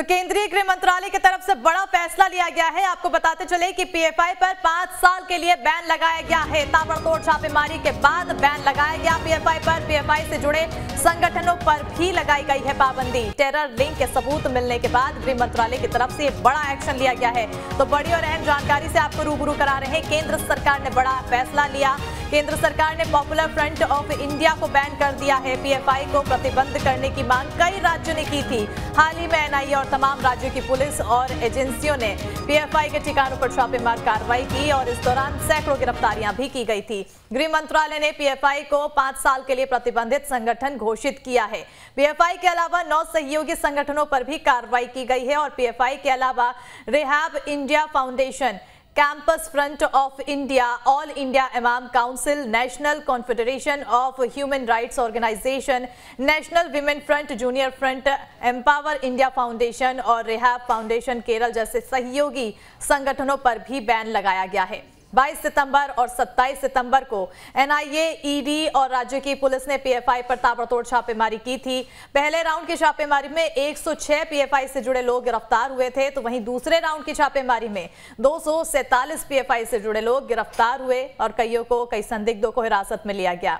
तो केंद्रीय गृह मंत्रालय की तरफ से बड़ा फैसला लिया गया है। आपको बताते चले कि पीएफआई पर 5 साल के लिए बैन लगाया गया है। ताबड़तोड़ छापेमारी के बाद बैन लगाया गया पीएफआई पर। पीएफआई से जुड़े संगठनों पर भी लगाई गई है पाबंदी। टेरर लिंक के सबूत मिलने के बाद गृह मंत्रालय की तरफ से बड़ा एक्शन लिया गया है। तो बड़ी और अहम जानकारी से आपको रूबरू करा रहे हैं। केंद्र सरकार ने बड़ा फैसला लिया। केंद्र सरकार ने पॉपुलर फ्रंट ऑफ इंडिया को बैन कर दिया है। पीएफआई को प्रतिबंध करने की मांग कई राज्यों ने की थी। हाल ही में एनआईए और तमाम राज्यों की पुलिस और एजेंसियों ने पीएफआई के ठिकानों पर छापेमार कार्रवाई की और इस दौरान सैकड़ों गिरफ्तारियां भी की गई थी। गृह मंत्रालय ने पीएफआई को 5 साल के लिए प्रतिबंधित संगठन घोषित किया है। पीएफआई के अलावा 9 सहयोगी संगठनों पर भी कार्रवाई की गई है और पीएफआई के अलावा rehab India foundation, campus front of India, all India imam council, national confederation of human rights organisation, national women front, junior front, empower India foundation और रिहैब फाउंडेशन केरल जैसे सहयोगी संगठनों पर भी बैन लगाया गया है। 22 सितंबर और 27 सितंबर को एनआईए, ईडी और राज्य की पुलिस ने पीएफआई पर ताबड़तोड़ छापेमारी की थी। पहले राउंड की छापेमारी में 106 पीएफआई से जुड़े लोग गिरफ्तार हुए थे, तो वहीं दूसरे राउंड की छापेमारी में 247 पीएफआई से जुड़े लोग गिरफ्तार हुए और कई संदिग्धों को हिरासत में लिया गया।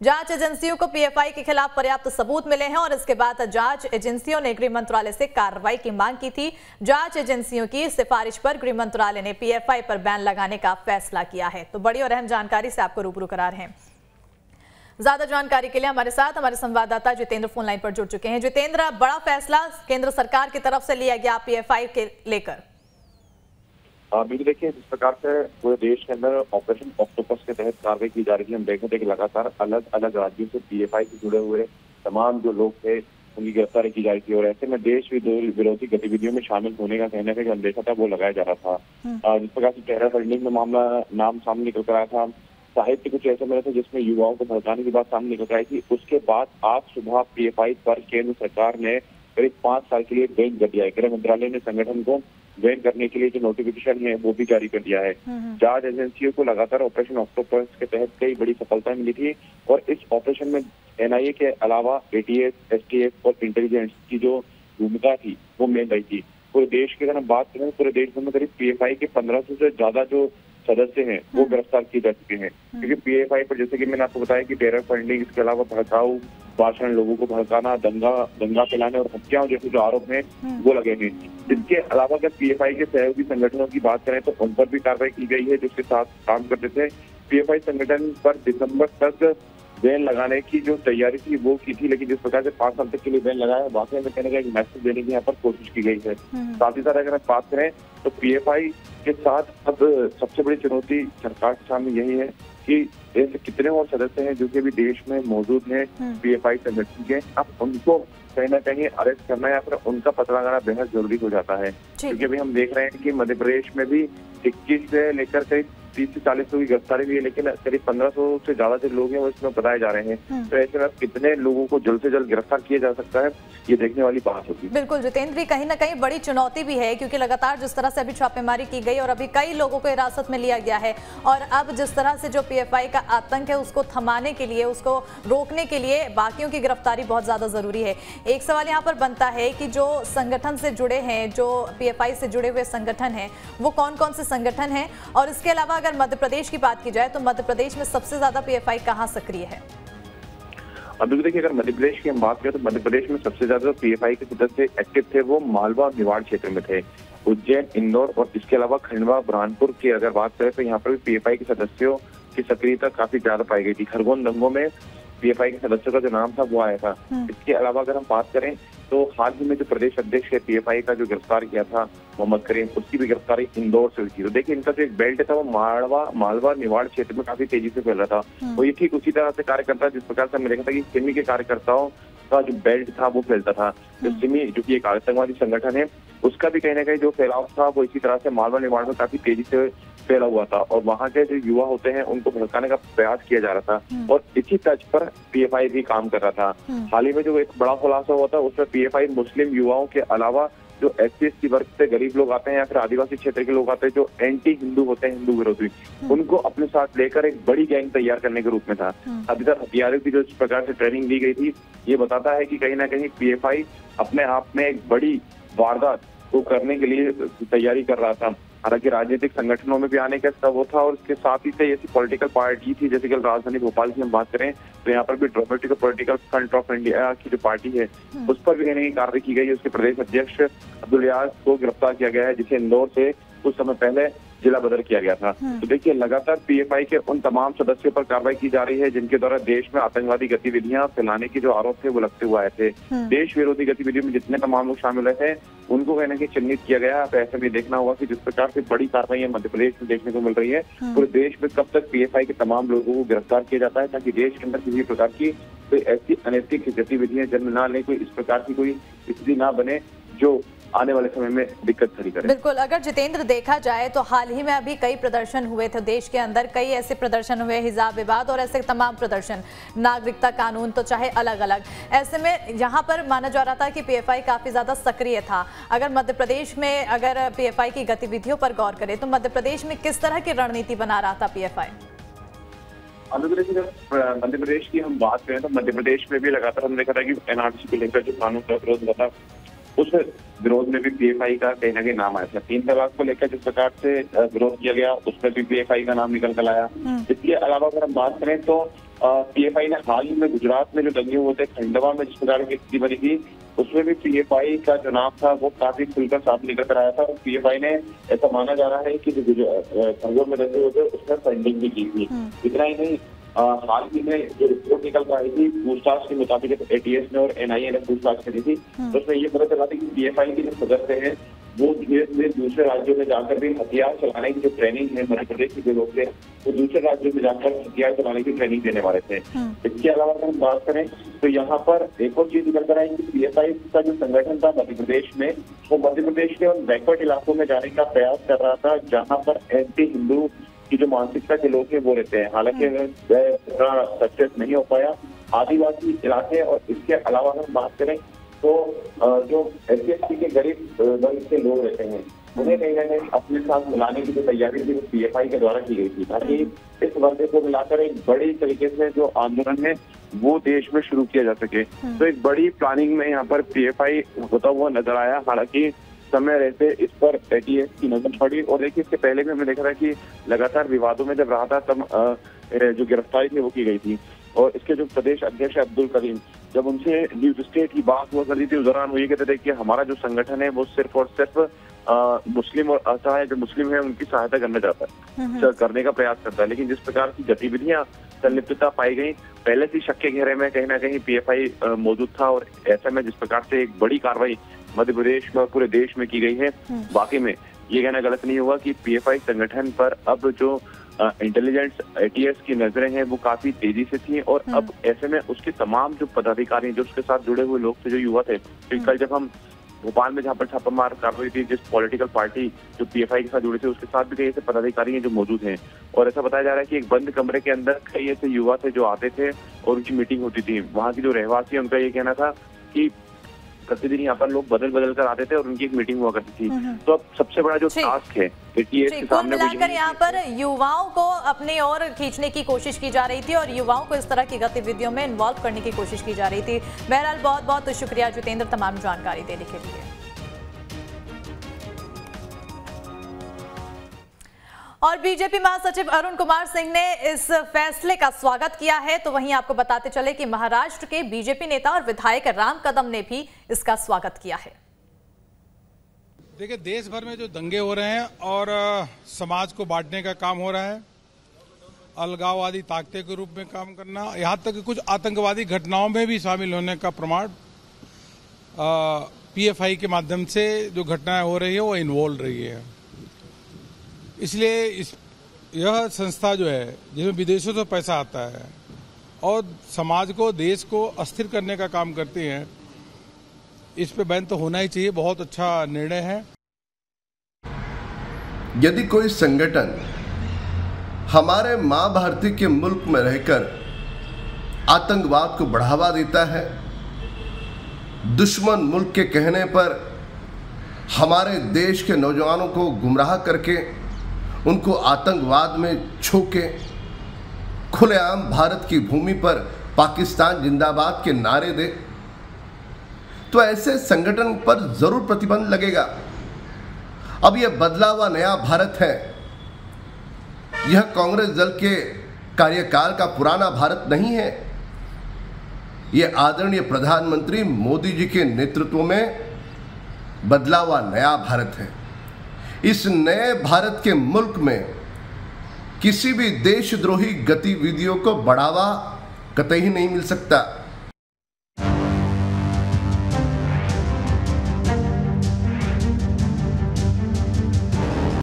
जांच एजेंसियों को पीएफआई के खिलाफ पर्याप्त सबूत मिले हैं और इसके बाद जांच एजेंसियों ने गृह मंत्रालय से कार्रवाई की मांग की थी। जांच एजेंसियों की सिफारिश पर गृह मंत्रालय ने पीएफआई पर बैन लगाने का फैसला किया है। तो बड़ी और अहम जानकारी से आपको रूबरू करा रहे हैं। ज्यादा जानकारी के लिए हमारे साथ हमारे संवाददाता जितेंद्र फोन लाइन पर जुड़ चुके हैं। जितेंद्र, बड़ा फैसला केंद्र सरकार की तरफ से लिया गया पीएफआई के लेकर। बिल्कुल, देखिए जिस प्रकार से पूरे देश के अंदर ऑपरेशन ऑक्टोपस के तहत कार्रवाई की जा रही है, हम देख रहे थे कि लगातार अलग अलग राज्यों से पीएफआई से जुड़े हुए तमाम जो लोग थे उनकी गिरफ्तारी की जा रही थी और ऐसे में देश विरोधी गतिविधियों में शामिल होने का कहने का जो अंदेशा था वो लगाया जा रहा था। जिस प्रकार से टेरर फंडिंग में मामला नाम सामने निकल कर आया था, साहित्य कुछ ऐसे मिले थे जिसमें युवाओं को भड़काने की बात सामने निकल कर आई थी। उसके बाद आज सुबह पीएफआई पर केंद्र सरकार ने करीब 5 साल के लिए बैन कर दिया है। गृह मंत्रालय ने संगठन को बैन करने के लिए जो नोटिफिकेशन है वो भी जारी कर दिया है। जांच एजेंसियों को लगातार ऑपरेशन ऑक्टोपस के तहत कई बड़ी सफलता मिली थी और इस ऑपरेशन में एनआईए के अलावा एटीएस, एसटीएफ और इंटेलिजेंस की जो भूमिका थी वो मेन रही थी। पूरे देश की अगर हम बात करें, पूरे देश में करीब पीएफआई के 1500 से ज्यादा जो सदस्य हैं वो गिरफ्तार किए जा चुके हैं। क्योंकि पीएफआई पर जैसे कि मैंने आपको बताया कि टेरर फंडिंग, इसके अलावा भड़काऊ भाषण, लोगों को भड़काना, दंगा फैलाने और हत्याओं जैसे जो आरोप हैं वो लगे हैं। इसके अलावा अगर पीएफआई के सहयोगी संगठनों की बात करें तो उन पर भी कार्रवाई की गई है जिसके साथ काम करते थे। पीएफआई संगठन पर दिसंबर तक बैन लगाने की जो तैयारी थी वो की थी, लेकिन जिस प्रकार से 5 साल तक के लिए बैन लगाया, वाकई में कहने का एक मैसेज देने की यहाँ पर कोशिश की गई है। साथ ही साथ अगर हम बात करें तो पीएफआई के साथ अब सबसे बड़ी चुनौती सरकार के सामने यही है कि ऐसे कितने और सदस्य हैं जो कि अभी देश में मौजूद हैं पीएफआई संगठन के, अब उनको कहीं ना कहीं अरेस्ट करना या फिर उनका पता लगाना बेहद जरूरी हो जाता है। क्योंकि अभी हम देख रहे हैं कि मध्य प्रदेश में भी 21 से लेकर करीब 30 से 40 लोगों की गिरफ्तारी हुई है, लेकिन करीब 1500 से ज्यादा जो लोग हैं वो इसमें बताए जा रहे हैं। तो ऐसे में कितने लोगों को जल्द से जल्द गिरफ्तार किया जा सकता है, ये देखने वाली बात होगी। बिल्कुल जितेंद्र, कहीं ना कहीं बड़ी चुनौती भी है क्योंकि लगातार जिस तरह से अभी छापेमारी की गई और अभी कई लोगों को हिरासत में लिया गया है और अब जिस तरह से जो पीएफआई का आतंक है उसको थमाने के लिए, उसको रोकने के लिए बाकियों की गिरफ्तारी बहुत ज्यादा जरूरी है। एक सवाल यहाँ पर बनता है कि जो संगठन से जुड़े हैं, जो पीएफआई से जुड़े हुए संगठन हैं, वो कौन कौन से संगठन हैं और इसके अलावा अगर मध्य प्रदेश की बात की जाए तो मध्य प्रदेश में सबसे ज्यादा पीएफआई कहाँ सक्रिय है? अभी देखिए, अगर मध्य प्रदेश की हम बात करें तो मध्य प्रदेश में सबसे ज्यादा पीएफआई के सदस्य एक्टिव थे वो मालवा निवाड़ क्षेत्र में थे। उज्जैन, इंदौर और इसके अलावा खंडवा, बुरहानपुर की अगर बात करें तो यहाँ पर भी पीएफआई के सदस्यों की सक्रियता काफी ज्यादा पाई गई थी। खरगोन दंगों में पीएफआई के सदस्यों का जो नाम था वो आया था। इसके अलावा अगर हम बात करें तो हाल ही में जो प्रदेश अध्यक्ष है पीएफआई का जो गिरफ्तार किया था मोहम्मद करीम, उसकी भी गिरफ्तारी इंदौर से हुई थी। तो देखिए, इनका जो एक बेल्ट था वो मालवा निवाड़ क्षेत्र में काफी तेजी से फैल रहा था। वो ये ठीक उसी तरह से कार्य करता है जिस प्रकार से हमने देखा था कि सिमी के कार्यकर्ताओं का जो बेल्ट था वो फैलता था। जो सिमी जो कि एक आतंकवादी संगठन है उसका भी कहीं ना कहीं जो फैलाव था वो इसी तरह से मालवा निवाड़ में काफी तेजी से फैला हुआ था और वहाँ के जो युवा होते हैं उनको भड़काने का प्रयास किया जा रहा था और इसी तर्ज पर पीएफआई भी काम कर रहा था। हाल ही में जो एक बड़ा खुलासा हुआ था उसमें पीएफआई मुस्लिम युवाओं के अलावा जो SC/ST वर्ग से गरीब लोग आते हैं या फिर आदिवासी क्षेत्र के लोग आते हैं जो एंटी हिंदू होते हैं, हिंदू विरोधी, उनको अपने साथ लेकर एक बड़ी गैंग तैयार करने के रूप में था। अभी तक हथियारों की जो इस प्रकार से ट्रेनिंग दी गई थी ये बताता है कि कहीं ना कहीं पीएफआई अपने आप में एक बड़ी वारदात को करने के लिए तैयारी कर रहा था। हालांकि राजनीतिक संगठनों में भी आने का इसका वो था, और उसके साथ ही से ऐसी पॉलिटिकल पार्टी थी, जैसे कि राजधानी भोपाल की हम बात करें तो यहाँ पर भी democratic political front of India की जो पार्टी है उस पर भी कहीं कार्रवाई की गई है। उसके प्रदेश अध्यक्ष अब्दुल रियाज को गिरफ्तार किया गया है, जिसे इंदौर से कुछ समय पहले जिला बदल किया गया था। तो देखिए, लगातार पीएफआई के उन तमाम सदस्यों पर कार्रवाई की जा रही है जिनके द्वारा देश में आतंकवादी गतिविधियां फैलाने के जो आरोप थे वो लगते हुए आए थे। देश विरोधी गतिविधियों में जितने तमाम लोग शामिल हुए थे उनको कहीं ना कहीं चिन्हित किया गया। तो ऐसे में देखना होगा कि जिस प्रकार से बड़ी कार्रवाई मध्य प्रदेश में देखने को मिल रही है, पूरे देश में कब तक पीएफआई के तमाम लोगों को गिरफ्तार किया जाता है, ताकि देश के अंदर किसी प्रकार की कोई ऐसी अनैतिक गतिविधियां जन्म ना ले, कोई इस प्रकार की कोई स्थिति ना बने जो आने वाले समय में दिक्कत खड़ी करे। बिल्कुल, अगर जितेंद्र देखा जाए तो हाल ही में अभी कई प्रदर्शन हुए थे देश के अंदर, कई ऐसे प्रदर्शन हुए, हिजाब विवाद और ऐसे तमाम प्रदर्शन, नागरिकता कानून तो चाहे अलग अलग। ऐसे में यहाँ पर माना जा रहा था कि पीएफआई काफी ज्यादा सक्रिय था। अगर मध्य प्रदेश में अगर पीएफआई की गतिविधियों पर गौर करें तो मध्य प्रदेश में किस तरह की रणनीति बना रहा था पीएफआई? मध्य प्रदेश की हम बात करें तो मध्य प्रदेश में भी लगातार हमने देखा था कि एनआरसी को लेकर जो कानून का विरोध हुआ था उस विरोध में भी पीएफआई का कहीं ना कहीं नाम आया था। 3 तलाक को लेकर जिस प्रकार से विरोध किया गया उसमें भी पीएफआई का नाम निकल कर आया। इसके अलावा अगर हम बात करें तो पीएफआई ने हाल ही में गुजरात में जो दंगे हुए थे, खंडवा में जिस प्रकार की स्थिति बनी थी, उसमें भी पीएफआई का जो नाम था वो काफी खुलकर साफ निकल कर आया था। पीएफआई ने ऐसा माना जा रहा है कि जो खंडवा में दंगे हुए थे उसमें फंडिंग भी की थी। इतना ही नहीं, हाल ही में जो रिपोर्ट निकल कर आई थी पूछताछ के मुताबिक एटीएस ने और एनआईए ने पूछताछ करी थी, तो उसमें ये पता चला था कि पीएफआई के जो सदस्य हैं वो धीरे धीरे दूसरे राज्यों में जाकर भी हथियार चलाने की जो ट्रेनिंग है, मध्य प्रदेश के जो लोग थे वो दूसरे राज्यों में जाकर हथियार चलाने की ट्रेनिंग देने वाले थे। इसके अलावा अगर हम बात करें तो यहाँ पर एक और चीज निकल कर आई कि पीएफआई का जो संगठन था मध्य प्रदेश में, वो मध्य प्रदेश के उन बैकवर्ड इलाकों में जाने का प्रयास कर रहा था जहाँ पर एंटी हिंदू की जो मानसिकता के लोग हैं वो रहते हैं। हालांकि वह सक्सेस नहीं हो पाया। आदिवासी इलाके और इसके अलावा हम बात करें तो जो एससी के गरीब वर्ग के लोग रहते हैं उन्हें कहीं ना कहीं अपने साथ मिलाने की जो तैयारी थी वो पीएफआई के द्वारा की गई थी, ताकि इस वर्ग को मिलाकर एक बड़ी तरीके से जो आंदोलन है वो देश में शुरू किया जा सके। तो एक बड़ी प्लानिंग में यहाँ पर पीएफआई होता हुआ नजर आया। हालांकि समय रहते इस पर एटीएस की नजर पड़ी, और देखिए इसके पहले भी हमने देखा था कि लगातार विवादों में जब रहा था तब जो गिरफ्तारी थी वो की गई थी। और इसके जो प्रदेश अध्यक्ष अब्दुल करीम, जब उनसे न्यूज स्टेट की बात हुआ करती थी उस दौरान वो ये कहते थे कि हमारा जो संगठन है वो सिर्फ और सिर्फ मुस्लिम और असहाय जो मुस्लिम है उनकी सहायता करने जाता है, करने का प्रयास करता है। लेकिन जिस प्रकार की गतिविधियां संलिप्तता पाई गई, पहले से शक के घेरे में कहीं ना कहीं पीएफआई मौजूद था, और ऐसे में जिस प्रकार से एक बड़ी कार्रवाई मध्य प्रदेश में पूरे देश में की गई है, वाकई में ये कहना गलत नहीं होगा कि पीएफआई संगठन पर अब जो इंटेलिजेंस एटीएस की नजरें हैं वो काफी तेजी से थी। और अब ऐसे में उसके तमाम जो पदाधिकारी जो उसके साथ जुड़े हुए लोग थे, जो युवा थे, कल जब हम भोपाल में जहाँ पर छापामार कार्रवाई थी, जिस पॉलिटिकल पार्टी जो पीएफआई के साथ जुड़े थे उसके साथ भी कई ऐसे पदाधिकारी हैं जो मौजूद हैं। और ऐसा बताया जा रहा है कि एक बंद कमरे के अंदर कई ऐसे युवा थे जो आते थे और उनकी मीटिंग होती थी। वहाँ की जो रहवासी है उनका ये कहना था कि प्रतिदिन यहाँ पर लोग बदल बदल कर आते थे और उनकी एक मीटिंग हुआ करती थी। तो अब सबसे बड़ा जो टास्क है एटीएस के सामने, मिलाकर यहाँ पर युवाओं को अपनी ओर खींचने की कोशिश की जा रही थी और युवाओं को इस तरह की गतिविधियों में इन्वॉल्व करने की कोशिश की जा रही थी। बहरहाल बहुत बहुत शुक्रिया जितेंद्र तमाम जानकारी देने के लिए। और बीजेपी महासचिव अरुण कुमार सिंह ने इस फैसले का स्वागत किया है, तो वहीं आपको बताते चले कि महाराष्ट्र के बीजेपी नेता और विधायक राम कदम ने भी इसका स्वागत किया है। देखिए, देश भर में जो दंगे हो रहे हैं और समाज को बांटने का काम हो रहा है, अलगाववादी ताकतें के रूप में काम करना, यहाँ तक कि कुछ आतंकवादी घटनाओं में भी शामिल होने का प्रमाण पीएफआई के माध्यम से जो घटनाएं हो रही है वो इन्वॉल्व रही है। इसलिए यह संस्था जो है जिसमें विदेशों से पैसा आता है और समाज को, देश को अस्थिर करने का काम करती है, इस पे बैन तो होना ही चाहिए। बहुत अच्छा निर्णय है। यदि कोई संगठन हमारे मां भारती के मुल्क में रहकर आतंकवाद को बढ़ावा देता है, दुश्मन मुल्क के कहने पर हमारे देश के नौजवानों को गुमराह करके उनको आतंकवाद में झोंके, खुलेआम भारत की भूमि पर पाकिस्तान जिंदाबाद के नारे दे, तो ऐसे संगठन पर जरूर प्रतिबंध लगेगा। अब यह बदला हुआ नया भारत है, यह कांग्रेस दल के कार्यकाल का पुराना भारत नहीं है। यह आदरणीय प्रधानमंत्री मोदी जी के नेतृत्व में बदला हुआ नया भारत है। इस नए भारत के मुल्क में किसी भी देशद्रोही गतिविधियों को बढ़ावा कतई नहीं मिल सकता।